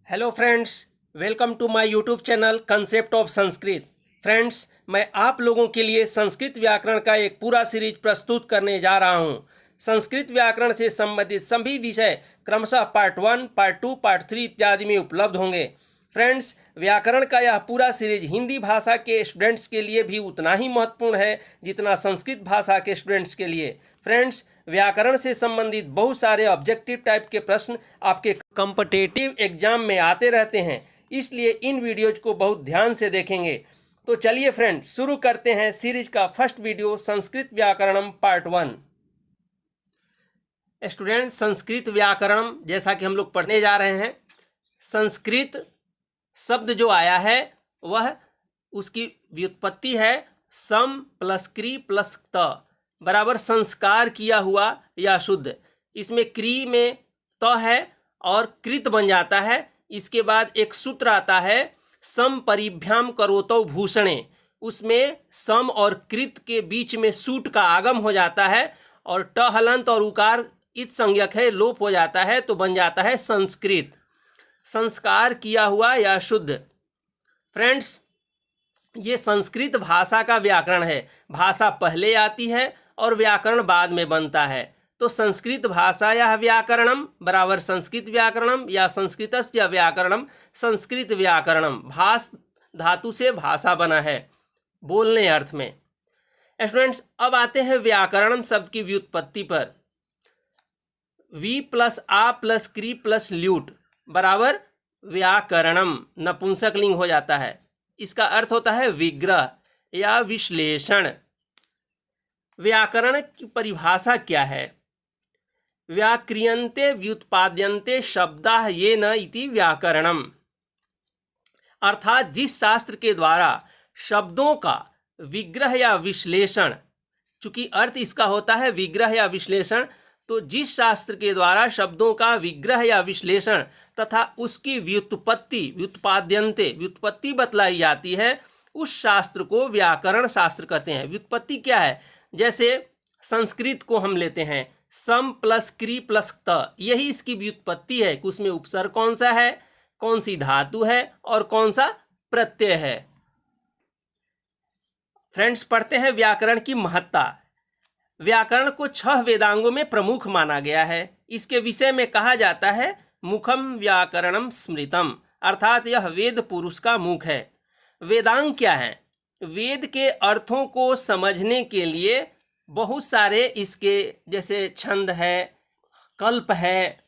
Hello friends, welcome to my YouTube channel concept of Sanskrit. Friends, मैं आप लोगों के लिए संस्कृत व्याकरण का एक पूरा सीरीज प्रस्तुत करने जा रहा हूं। संस्कृत व्याकरण से संबंधित सभी विषय क्रमशः पार्ट 1, पार्ट 2, पार्ट 3 इत्यादि में उपलब्ध होंगे। फ्रेंड्स, व्याकरण का यह पूरा सीरीज हिंदी भाषा के स्टूडेंट्स के लिए भी उतना ही महत्वपूर्ण है जितना संस्कृत भाषा के स्टूडेंट्स के लिए। फ्रेंड्स, व्याकरण से संबंधित बहुत सारे ऑब्जेक्टिव टाइप के प्रश्न आपके कॉम्पिटिटिव एग्जाम में आते रहते हैं, इसलिए इन वीडियोज को बहुत ध्यान से देखेंगे। तो चलिए फ्रेंड्स, शुरू करते हैं सीरीज का फर्स्ट वीडियो, संस्कृत व्याकरणम पार्ट 1। स्टूडेंट्स, संस्कृत व्याकरणम जैसा कि हम लोग पढ़ने जा रहे हैं, संस्कृत शब्द जो आया है वह उसकी व्युत्पत्ति है सम प्लस क्री प्लस त बराबर संस्कार किया हुआ या शुद्ध। इसमें क्री में त है और कृत बन जाता है। इसके बाद एक सूत्र आता है सम परिभ्याम करोतो भूषणे, उसमें सम और कृत के बीच में सूट का आगम हो जाता है और ट हलंत और उकार इत संज्ञक है, लोप हो जाता है, तो बन जाता है संस्कृत, संस्कार किया हुआ या शुद्ध। फ्रेंड्स, ये संस्कृत भाषा का व्याकरण है। भाषा पहले आती है और व्याकरण बाद में बनता है। तो संस्कृत भाषा या व्याकरणम बराबर संस्कृत व्याकरणम या संस्कृतस्य व्याकरणम संस्कृत व्याकरणम। भाष धातु से भाषा बना है बोलने अर्थ में। स्टूडेंट्स, अब आते हैं व्याकरणम शब्द की व्युत्पत्ति पर। वी प्लस आ प्लस क्री प्लस ल्यूट बराबर व्याकरणम, नपुंसक लिंग हो जाता है। इसका अर्थ होता है विग्रह या विश्लेषण। व्याकरण की परिभाषा क्या है? व्याक्रियन्ते व्युत्पाद्यन्ते शब्दाः येन इति व्याकरणम, अर्थात जिस शास्त्र के द्वारा शब्दों का विग्रह या विश्लेषण, चूंकि अर्थ इसका होता है विग्रह या विश्लेषण, तो जिस शास्त्र के द्वारा शब्दों का विग्रह या विश्लेषण तथा उसकी व्युत्पत्ति, व्युत्पाद्यन्ते व्युत्पत्ति बतलाई जाती है, उस शास्त्र को व्याकरण शास्त्र कहते हैं। व्युत्पत्ति क्या है? जैसे संस्कृत को हम लेते हैं, सम प्लस क्री प्लस त, यही इसकी व्युत्पत्ति है कि उसमें उपसर्ग कौन सा है, कौन सी धातु है और कौन सा प्रत्यय है। फ्रेंड्स, पढ़ते हैं व्याकरण की महत्ता। व्याकरण को 6 वेदांगों में प्रमुख माना गया है। इसके विषय में कहा जाता है मुखम व्याकरणम स्मृतम, अर्थात यह वेद पुरुष का मुख है। वेदांग क्या है? वेद के अर्थों को समझने के लिए बहुत सारे इसके, जैसे छंद है, कल्प है,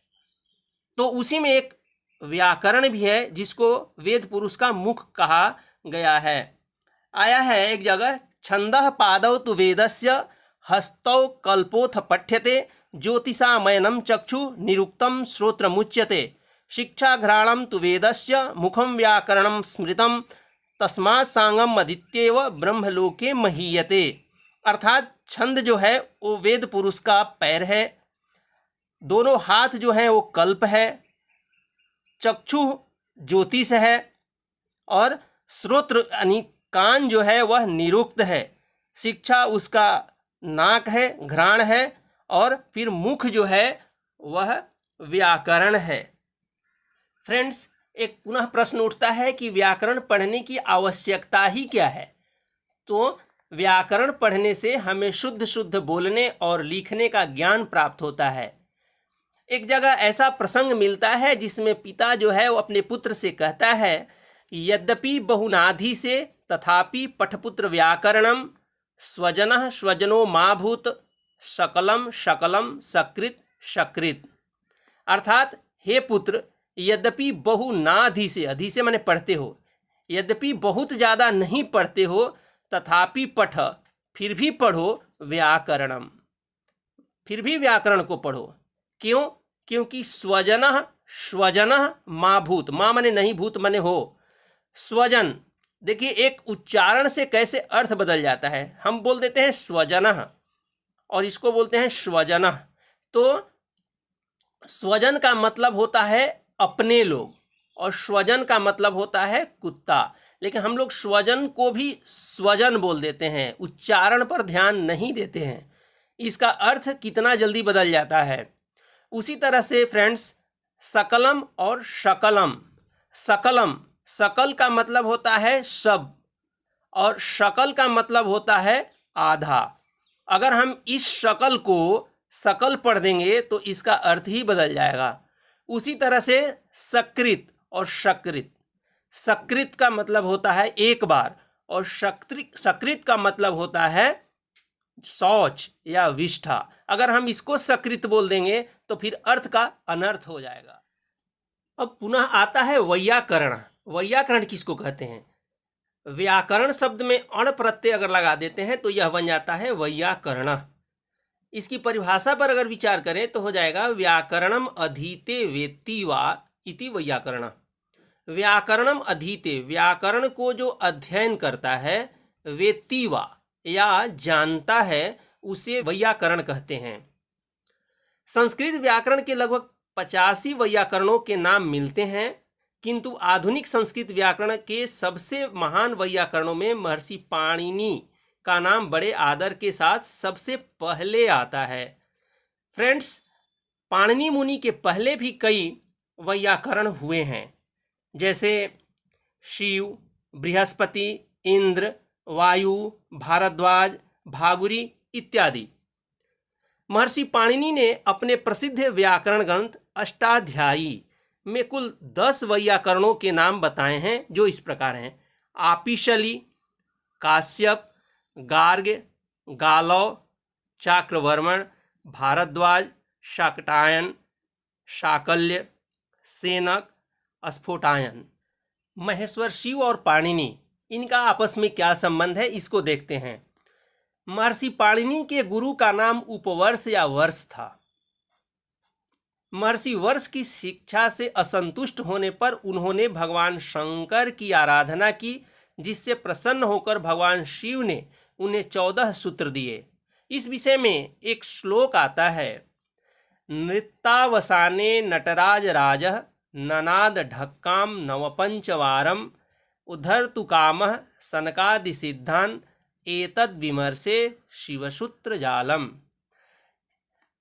तो उसी में एक व्याकरण भी है जिसको वेद पुरुष का मुख कहा गया है। आया है एक जगह, छंदः पादौ तु वेदस्य हस्तौ कल्पोथ पठ्यते ज्योतिषामयनं चक्षु निरुक्तं श्रोत्रमुच्यते शिक्षाघ्राणं तु वेदस्य मुखं व्याकरणं स्मृतं तस्मात् सांगम अदित्येव ब्रह्मलोके महीयते। अर्थात छंद जो है वो वेद पुरुष का पैर है, दोनों हाथ जो हैं वो कल्प है, चक्षु ज्योतिष है और श्रोत्र यानी कान जो है वह निरुक्त है, शिक्षा उसका नाक है, घ्राण है और फिर मुख जो है वह व्याकरण है। फ्रेंड्स, एक पुनः प्रश्न उठता है कि व्याकरण पढ़ने की आवश्यकता ही क्या है? तो व्याकरण पढ़ने से हमें शुद्ध शुद्ध बोलने और लिखने का ज्ञान प्राप्त होता है। एक जगह ऐसा प्रसंग मिलता है जिसमें पिता जो है वो अपने पुत्र से कहता है, यद्यपि बहुनाधि से तथापि पठपुत्र व्याकरणम स्वजनः स्वजनो माभूत सकलम शकलम सकृत सकृत। अर्थात हे पुत्र, यद्यपि बहु ना अधि से माने पढ़ते हो, यद्यपि बहुत ज़्यादा नहीं पढ़ते हो, तथापि पठ, फिर भी पढ़ो व्याकरणम, फिर भी व्याकरण को पढ़ो। क्यों? क्योंकि स्वजनः स्वजनः माँ भूत, माँ माने नहीं, भूत माने हो, स्वजन। देखिए एक उच्चारण से कैसे अर्थ बदल जाता है। हम बोल देते हैं स्वजनः और इसको बोलते हैं स्वजनः। तो स्वजन का मतलब होता है अपने लोग और स्वजन का मतलब होता है कुत्ता, लेकिन हम लोग स्वजन को भी स्वजन बोल देते हैं, उच्चारण पर ध्यान नहीं देते हैं। इसका अर्थ कितना जल्दी बदल जाता है। उसी तरह से फ्रेंड्स, सकलम और शकलम, सकलम, सकल का मतलब होता है सब और शकल का मतलब होता है आधा। अगर हम इस शकल को सकल पढ़ देंगे तो इसका अर्थ ही बदल जाएगा। उसी तरह से सकृत और शकृत, सकृत का मतलब होता है एक बार और सकृत का मतलब होता है शौच या विष्ठा। अगर हम इसको सकृत बोल देंगे तो फिर अर्थ का अनर्थ हो जाएगा। अब पुनः आता है वैयाकरण। वैयाकरण किसको कहते हैं? व्याकरण शब्द में अण प्रत्यय अगर लगा देते हैं तो यह बन जाता है वैयाकरण। इसकी परिभाषा पर अगर विचार करें तो हो जाएगा व्याकरणम अधीते वेत्ति वा इति वैयाकरण। व्याकरणम अधीते, व्याकरण को जो अध्ययन करता है, वेत्ति वा या जानता है, उसे वैयाकरण कहते हैं। संस्कृत व्याकरण के लगभग 85 वैयाकरणों के नाम मिलते हैं, किंतु आधुनिक संस्कृत व्याकरण के सबसे महान वैयाकरणों में महर्षि पाणिनि का नाम बड़े आदर के साथ सबसे पहले आता है। फ्रेंड्स, पाणिनि मुनि के पहले भी कई वैयाकरण हुए हैं, जैसे शिव, बृहस्पति, इंद्र, वायु, भारद्वाज, भागुरी इत्यादि। महर्षि पाणिनि ने अपने प्रसिद्ध व्याकरण ग्रंथ अष्टाध्यायी में कुल 10 वैयाकरणों के नाम बताए हैं, जो इस प्रकार हैं: आपिशली, काश्यप, गार्ग्य, गालव, चाक्रवर्मण, भारद्वाज, शाकटायन, शाकल्य, सेनक, स्फोटायन। महेश्वर शिव और पाणिनि, इनका आपस में क्या संबंध है, इसको देखते हैं। महर्षि पाणिनि के गुरु का नाम उपवर्ष या वर्ष था। महर्षि वर्ष की शिक्षा से असंतुष्ट होने पर उन्होंने भगवान शंकर की आराधना की, जिससे प्रसन्न होकर भगवान शिव ने उन्हें 14 सूत्र दिए। इस विषय में एक श्लोक आता है: नृत्तावसाने नटराज राजः ननाद ढक्काम नवपंचवारम उद्धर्तु कामः सनकादि सिद्धान एतद् विमर्शे शिवसूत्र जालम।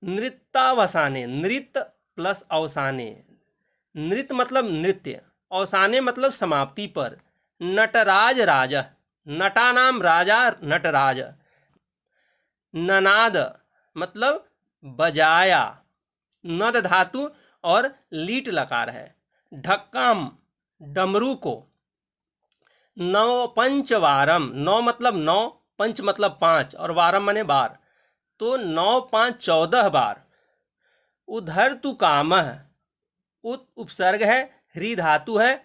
नृत्तावसाने, नृत्य प्लस अवसाने, नृत्य मतलब नृत्य, अवसाने मतलब समाप्ति पर। नटराज राजा, नटा नाम राजा नटराज। ननाद मतलब बजाया, नद धातु और लीट लकार है। ढक्काम डमरू को। नौ पंचवारम, नौ मतलब 9, पंच मतलब 5 और वारम माने बार, तो 9 5 14 बार। उद्धर्तु कामः, उत उपसर्ग है, ह्री धातु है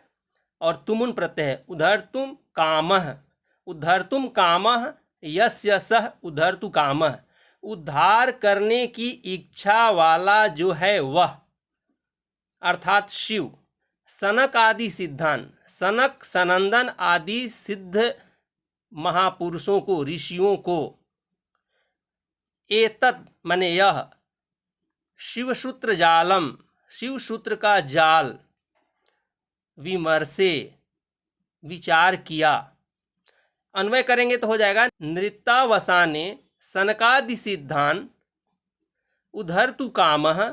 और तुमुन प्रत्यय है। उद्धर्तुम कामः, उद्धर्तुम कामः यस्य सह उद्धर्तु कामः, उद्धार करने की इच्छा वाला जो है वह, अर्थात शिव। सनक आदि सिद्धान, सनक सनंदन आदि सिद्ध महापुरुषों को, ऋषियों को। एतत् माने यह, शिवसूत्र जालम, शिवसूत्र का जाल, विमर्शे विचार किया। अन्वय करेंगे तो हो जाएगा नृत्तावसाने सनकादि सिद्धान उद्धर्तु कामः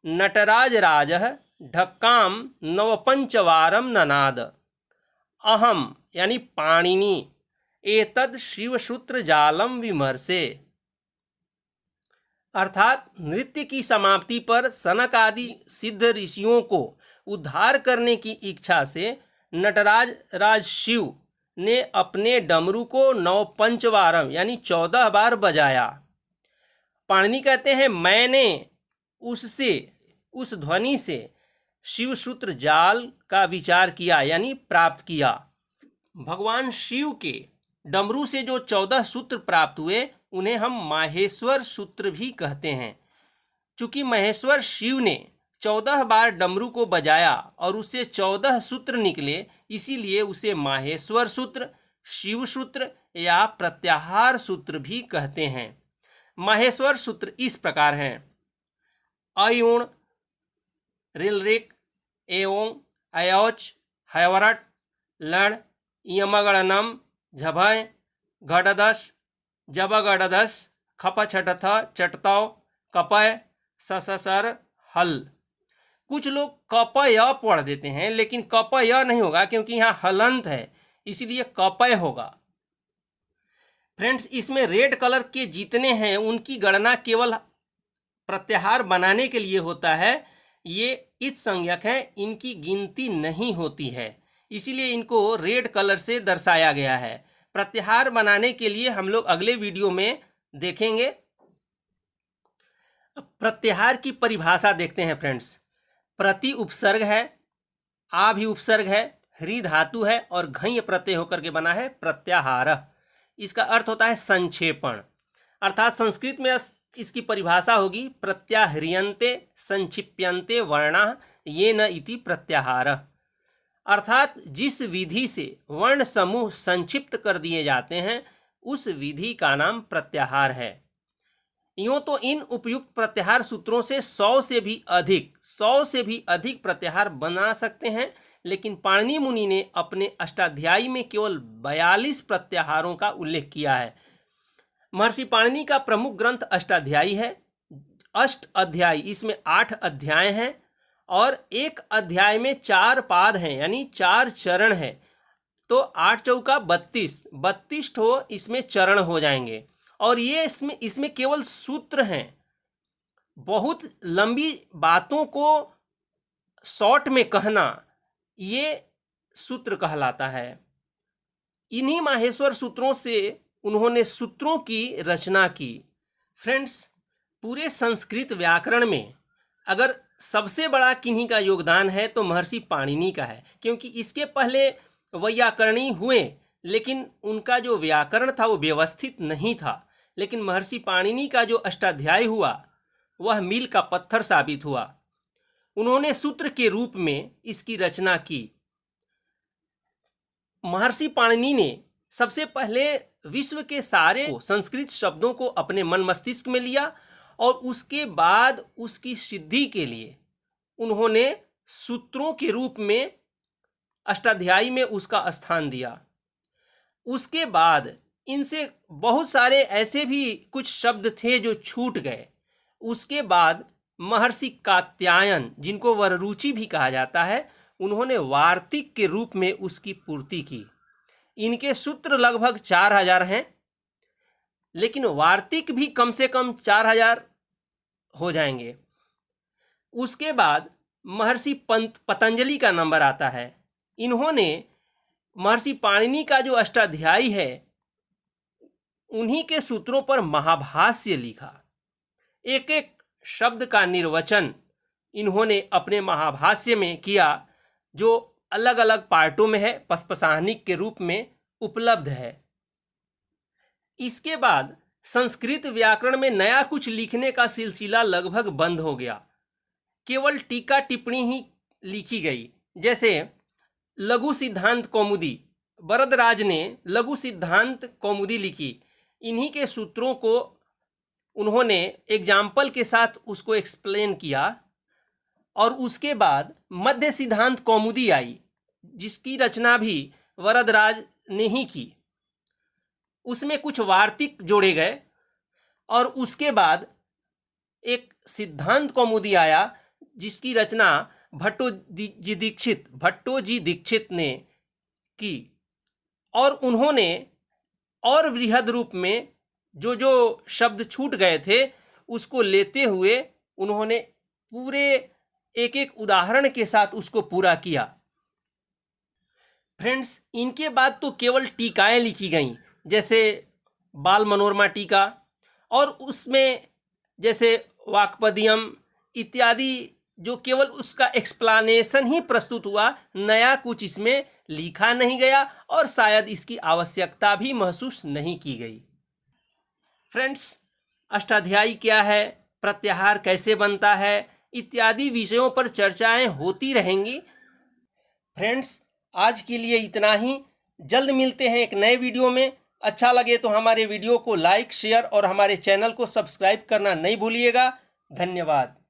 नटराज राजः ढक्काम नवपंचवारम ननाद। अहम यानी पाणिनि एतद शिवसूत्र जालम विमर्शे, अर्थात नृत्य की समाप्ति पर सनक आदि सिद्ध ऋषियों को उद्धार करने की इच्छा से नटराज राज शिव ने अपने डमरू को 9 पंचवारम यानी 14 बार बजाया। पाणिनि कहते हैं, मैंने उससे, उस ध्वनि से शिवसूत्र जाल का विचार किया यानी प्राप्त किया। भगवान शिव के डमरू से जो 14 सूत्र प्राप्त हुए उन्हें हम माहेश्वर सूत्र भी कहते हैं। चूंकि महेश्वर शिव ने 14 बार डमरू को बजाया और उससे 14 सूत्र निकले, इसीलिए उसे माहेश्वर सूत्र, शिव सूत्र या प्रत्याहार सूत्र भी कहते हैं। माहेश्वर सूत्र इस प्रकार हैं: अयुण, रिलरिक, एवं, अयोच, हैवरट, लण, यमगणनम, झभय, गडदश, जबगडदस, खप छटथ, चटतौ, कपय, सससर, हल। कुछ लोग कपय पढ़ देते हैं, लेकिन कपय नहीं होगा क्योंकि यहाँ हलंत है, इसीलिए कपय होगा। फ्रेंड्स, इसमें रेड कलर के जितने हैं उनकी गणना केवल प्रत्याहार बनाने के लिए होता है। ये इस संज्ञक हैं, इनकी गिनती नहीं होती है, इसीलिए इनको रेड कलर से दर्शाया गया है। प्रत्याहार बनाने के लिए हम लोग अगले वीडियो में देखेंगे। प्रत्याहार की परिभाषा देखते हैं फ्रेंड्स। प्रति उपसर्ग है, आ भी उपसर्ग है, ह्री धातु है और घञ् प्रत्यय होकर के बना है प्रत्याहार। इसका अर्थ होता है संक्षेपण, अर्थात संस्कृत में इसकी परिभाषा होगी प्रत्याह्रियन्ते संक्षिप्यन्ते वर्णाः येन इति प्रत्याहार। अर्थात जिस विधि से वर्ण समूह संक्षिप्त कर दिए जाते हैं उस विधि का नाम प्रत्याहार है। यूँ तो इन उपयुक्त प्रत्याहार सूत्रों से 100 से भी अधिक प्रत्याहार बना सकते हैं, लेकिन पाणिनि मुनि ने अपने अष्टाध्यायी में केवल 42 प्रत्याहारों का उल्लेख किया है। महर्षि पाणिनि का प्रमुख ग्रंथ अष्टाध्यायी है। अष्ट अध्यायी, इसमें 8 अध्याय हैं और एक अध्याय में 4 पाद हैं, यानी 4 चरण हैं। तो 8 चौका 32 ठो इसमें चरण हो जाएंगे। और ये इसमें केवल सूत्र हैं। बहुत लंबी बातों को शॉर्ट में कहना ये सूत्र कहलाता है। इन्हीं माहेश्वर सूत्रों से उन्होंने सूत्रों की रचना की। फ्रेंड्स, पूरे संस्कृत व्याकरण में अगर सबसे बड़ा किन्हीं का योगदान है तो महर्षि पाणिनि का है, क्योंकि इसके पहले वैयाकरणी हुए, लेकिन उनका जो व्याकरण था वो व्यवस्थित नहीं था। लेकिन महर्षि पाणिनि का जो अष्टाध्यायी हुआ वह मील का पत्थर साबित हुआ। उन्होंने सूत्र के रूप में इसकी रचना की। महर्षि पाणिनि ने सबसे पहले विश्व के सारे संस्कृत शब्दों को अपने मन मस्तिष्क में लिया और उसके बाद उसकी सिद्धि के लिए उन्होंने सूत्रों के रूप में अष्टाध्यायी में उसका स्थान दिया। उसके बाद इनसे बहुत सारे ऐसे भी कुछ शब्द थे जो छूट गए। उसके बाद महर्षि कात्यायन, जिनको वररुचि भी कहा जाता है, उन्होंने वार्तिक के रूप में उसकी पूर्ति की। इनके सूत्र लगभग 4000 हैं, लेकिन वार्तिक भी कम से कम 4000 हो जाएंगे। उसके बाद महर्षि पतंजलि का नंबर आता है। इन्होंने महर्षि पाणिनि का जो अष्टाध्यायी है उन्हीं के सूत्रों पर महाभाष्य लिखा। एक एक शब्द का निर्वचन इन्होंने अपने महाभाष्य में किया, जो अलग अलग पार्टों में है, पस्पसाहनिक के रूप में उपलब्ध है। इसके बाद संस्कृत व्याकरण में नया कुछ लिखने का सिलसिला लगभग बंद हो गया। केवल टीका टिप्पणी ही लिखी गई। जैसे लघु सिद्धांत कौमुदी, वरदराज ने लघु सिद्धांत कौमुदी लिखी। इन्हीं के सूत्रों को उन्होंने एग्जाम्पल के साथ उसको एक्सप्लेन किया। और उसके बाद मध्य सिद्धांत कौमुदी आई, जिसकी रचना भी वरदराज ने ही की। उसमें कुछ वार्तिक जोड़े गए और उसके बाद एक सिद्धांत कौमुदी आया, जिसकी रचना भट्टोजी दीक्षित ने की। और उन्होंने और वृहद रूप में जो जो शब्द छूट गए थे उसको लेते हुए उन्होंने पूरे एक एक उदाहरण के साथ उसको पूरा किया। फ्रेंड्स, इनके बाद तो केवल टीकाएं लिखी गईं, जैसे बाल मनोरमा टीका, और उसमें जैसे वाक्पदियम इत्यादि, जो केवल उसका एक्सप्लानेशन ही प्रस्तुत हुआ, नया कुछ इसमें लिखा नहीं गया और शायद इसकी आवश्यकता भी महसूस नहीं की गई। फ्रेंड्स, अष्टाध्यायी क्या है, प्रत्याहार कैसे बनता है, इत्यादि विषयों पर चर्चाएं होती रहेंगी। फ्रेंड्स, आज के लिए इतना ही। जल्द मिलते हैं एक नए वीडियो में। अच्छा लगे तो हमारे वीडियो को लाइक, शेयर और हमारे चैनल को सब्सक्राइब करना नहीं भूलिएगा। धन्यवाद।